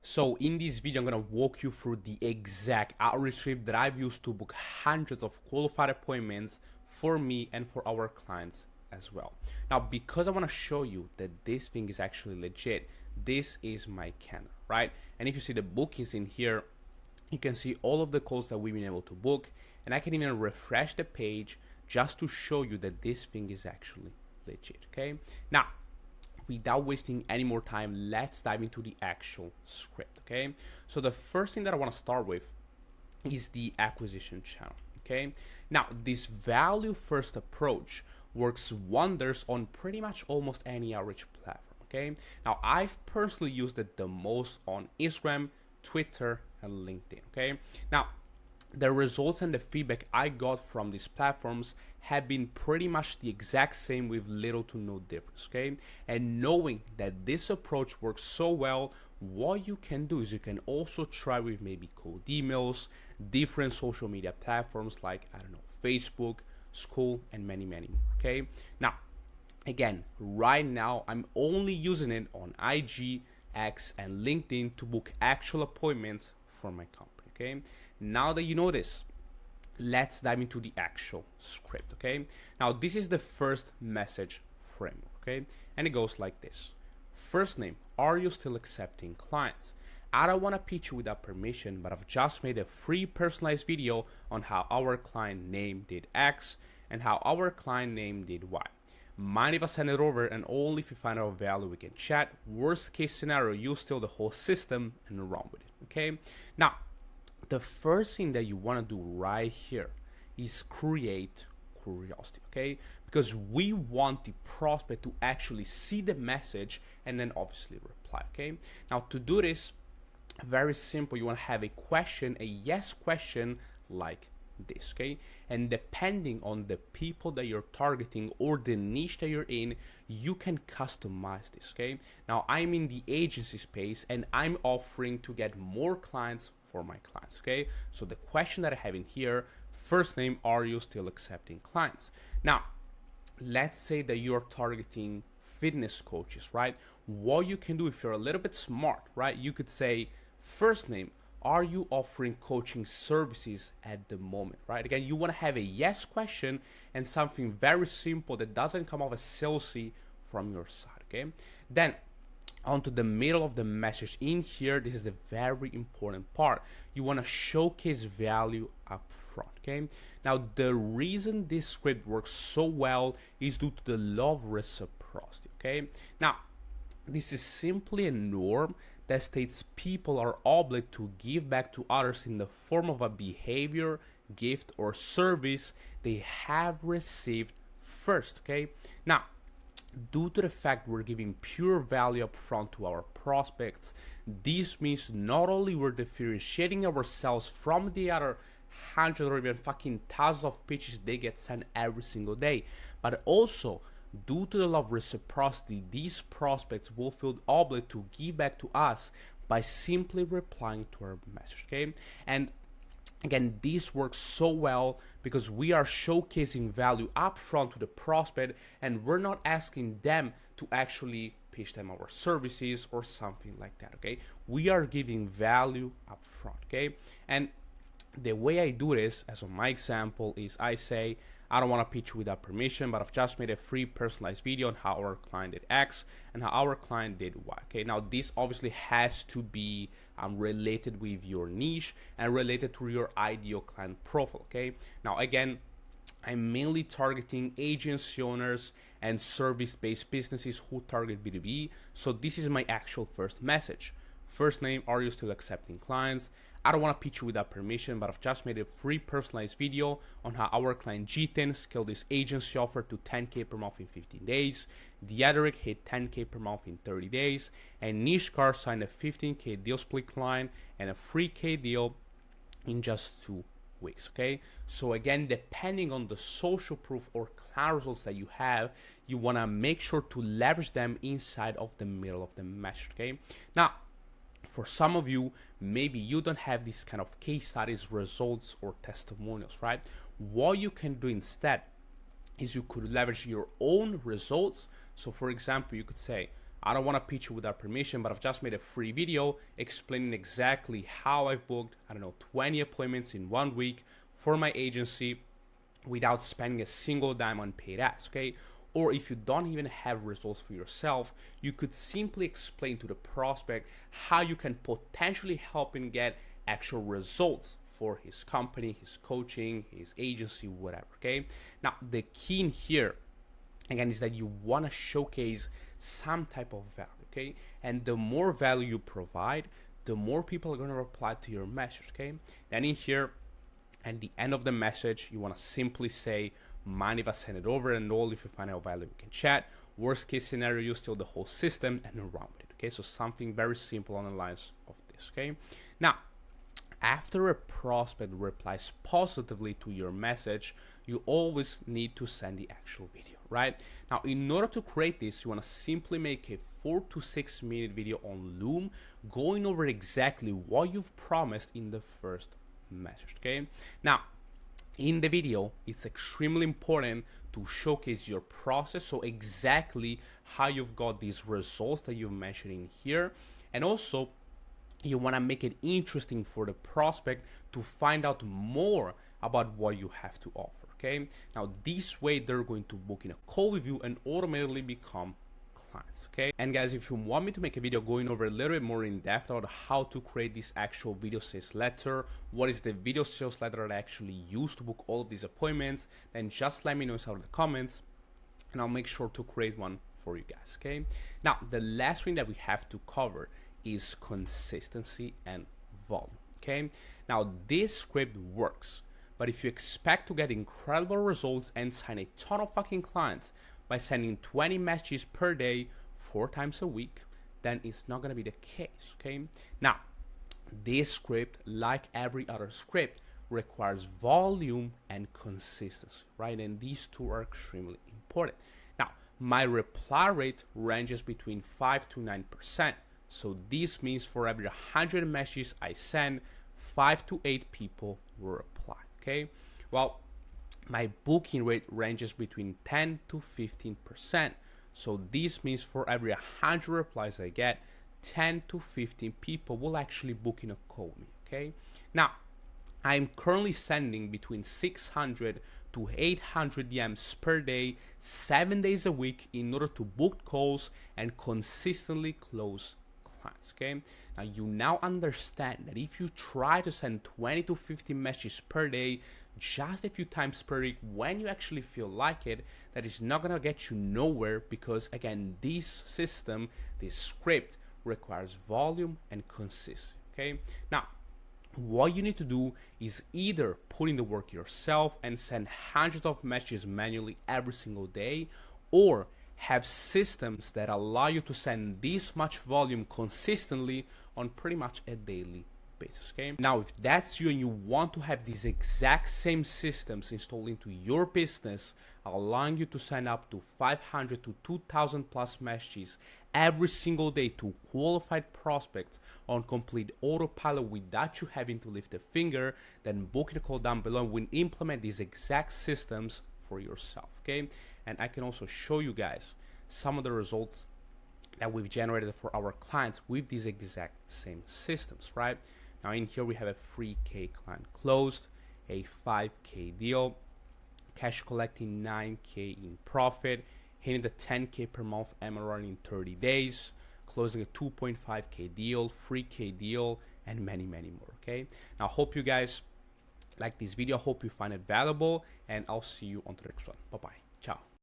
So in this video, I'm gonna walk you through the exact outreach script that I've used to book hundreds of qualified appointments for me and for our clients as well. Now, because I wanna show you that this thing is actually legit, this is my calendar, right? And if you see the bookings in here, you can see all of the calls that we've been able to book, and I can even refresh the page just to show you that this thing is actually legit, okay? Now, without wasting any more time, let's dive into the actual script, okay? So the first thing that I want to start with is the acquisition channel, okay? Now, this value first approach works wonders on pretty much almost any outreach platform, okay? Now, I've personally used it the most on Instagram, Twitter, and LinkedIn, okay? Now, the results and the feedback I got from these platforms have been pretty much the exact same with little to no difference, okay? And knowing that this approach works so well, what you can do is you can also try with maybe cold emails, different social media platforms like, I don't know, Facebook, school, and many more, okay? Now, again, right now, I'm only using it on IG, X, and LinkedIn to book actual appointments for my company, okay? Now that you know this, let's dive into the actual script, okay? Now, this is the first message framework, okay? And it goes like this. First name, are you still accepting clients? I don't want to pitch you without permission, but I've just made a free personalized video on how our client name did X and how our client name did Y. Mind if I send it over, and only if you find out value we can chat. Worst case scenario, you steal the whole system and run with it, okay? Now, the first thing that you want to do right here is create curiosity, okay? Because we want the prospect to actually see the message and then obviously reply, okay? Now, to do this, very simple, you want to have a question, a yes question like this, okay? And depending on the people that you're targeting or the niche that you're in, you can customize this, okay? Now, I'm in the agency space and I'm offering to get more clients for my clients, okay? So the question that I have in here, first name, are you still accepting clients? Now, let's say that you're targeting fitness coaches, right? What you can do if you're a little bit smart, right? You could say, first name, are you offering coaching services at the moment, right? Again, you want to have a yes question and something very simple that doesn't come off as salesy from your side, okay? Then onto the middle of the message in here, this is the very important part. You want to showcase value up front, okay? Now, the reason this script works so well is due to the law of reciprocity, okay? Now, this is simply a norm that states people are obligated to give back to others in the form of a behavior, gift, or service they have received first, okay? Now, due to the fact we're giving pure value up front to our prospects, this means not only we're differentiating ourselves from the other hundreds or even fucking thousands of pitches they get sent every single day, but also due to the law of reciprocity, these prospects will feel obligated to give back to us by simply replying to our message, okay? And again, this works so well because we are showcasing value up front to the prospect and we're not asking them to actually pitch them our services or something like that, okay? We are giving value up front, okay? And the way I do this, as on my example, is I say, I don't want to pitch without permission, but I've just made a free personalized video on how our client did X and how our client did Y. Okay, now this obviously has to be related with your niche and related to your ideal client profile. Okay, now again, I'm mainly targeting agency owners and service-based businesses who target B2B. So this is my actual first message. First name, are you still accepting clients? I don't want to pitch you without permission, but I've just made a free personalized video on how our client G10 scaled his agency offer to 10K per month in 15 days. Diederic hit 10K per month in 30 days. And Nishkar signed a 15K deal split client and a 3K deal in just 2 weeks, okay? So again, depending on the social proof or client results that you have, you want to make sure to leverage them inside of the middle of the message, okay? Now, for some of you, maybe you don't have these kind of case studies, results, or testimonials, right? What you can do instead is you could leverage your own results. So for example, you could say, I don't want to pitch you without permission, but I've just made a free video explaining exactly how I've booked, I don't know, 20 appointments in 1 week for my agency without spending a single dime on paid ads, okay? Or if you don't even have results for yourself, you could simply explain to the prospect how you can potentially help him get actual results for his company, his coaching, his agency, whatever, okay? Now, the key in here, again, is that you want to showcase some type of value, okay? And the more value you provide, the more people are going to reply to your message, okay? Then in here, at the end of the message, you want to simply say, mind if I send it over, and all if you find out value, we can chat. Worst case scenario, you steal the whole system and run with it, okay? So something very simple on the lines of this, okay? Now, after a prospect replies positively to your message, you always need to send the actual video, right? Now, in order to create this, you want to simply make a 4 to 6 minute video on Loom, going over exactly what you've promised in the first message, okay? Now, in the video, it's extremely important to showcase your process, so exactly how you've got these results that you've mentioned in here, and also you want to make it interesting for the prospect to find out more about what you have to offer, okay? Now, this way, they're going to book in a call with you and automatically become clients, okay? And guys, if you want me to make a video going over a little bit more in depth about how to create this actual video sales letter, what is the video sales letter that I actually use to book all of these appointments, then just let me know inside of the comments and I'll make sure to create one for you guys, okay? Now, the last thing that we have to cover is consistency and volume, okay? Now, this script works, but if you expect to get incredible results and sign a ton of fucking clients by sending 20 messages per day 4 times a week, then it's not gonna be the case, okay? Now, this script, like every other script, requires volume and consistency, right? And these two are extremely important. Now, my reply rate ranges between 5 to 9%. So this means for every 100 messages I send, 5 to 8 people will reply, okay? Well, my booking rate ranges between 10 to 15%. So this means for every 100 replies I get, 10 to 15 people will actually book in a call with me, okay? Now, I'm currently sending between 600 to 800 DMs per day, 7 days a week in order to book calls and consistently close clients, okay? Now, you now understand that if you try to send 20 to 50 messages per day, just a few times per week, when you actually feel like it, that is not gonna get you nowhere, because again, this system, this script requires volume and consistency, okay? Now, what you need to do is either put in the work yourself and send hundreds of messages manually every single day, or have systems that allow you to send this much volume consistently on pretty much a daily basis, okay? Now, if that's you and you want to have these exact same systems installed into your business, allowing you to send up to 500 to 2,000 plus messages every single day to qualified prospects on complete autopilot without you having to lift a finger, then book a call down below and we'll implement these exact systems for yourself, okay? And I can also show you guys some of the results that we've generated for our clients with these exact same systems, right? Now in here we have a 3K client closed, a 5K deal, cash collecting 9K in profit, hitting the 10K per month MRR in 30 days, closing a 2.5K deal, 3K deal, and many, many more, okay? Now, hope you guys like this video. Hope you find it valuable, and I'll see you on the next one. Bye-bye. Ciao.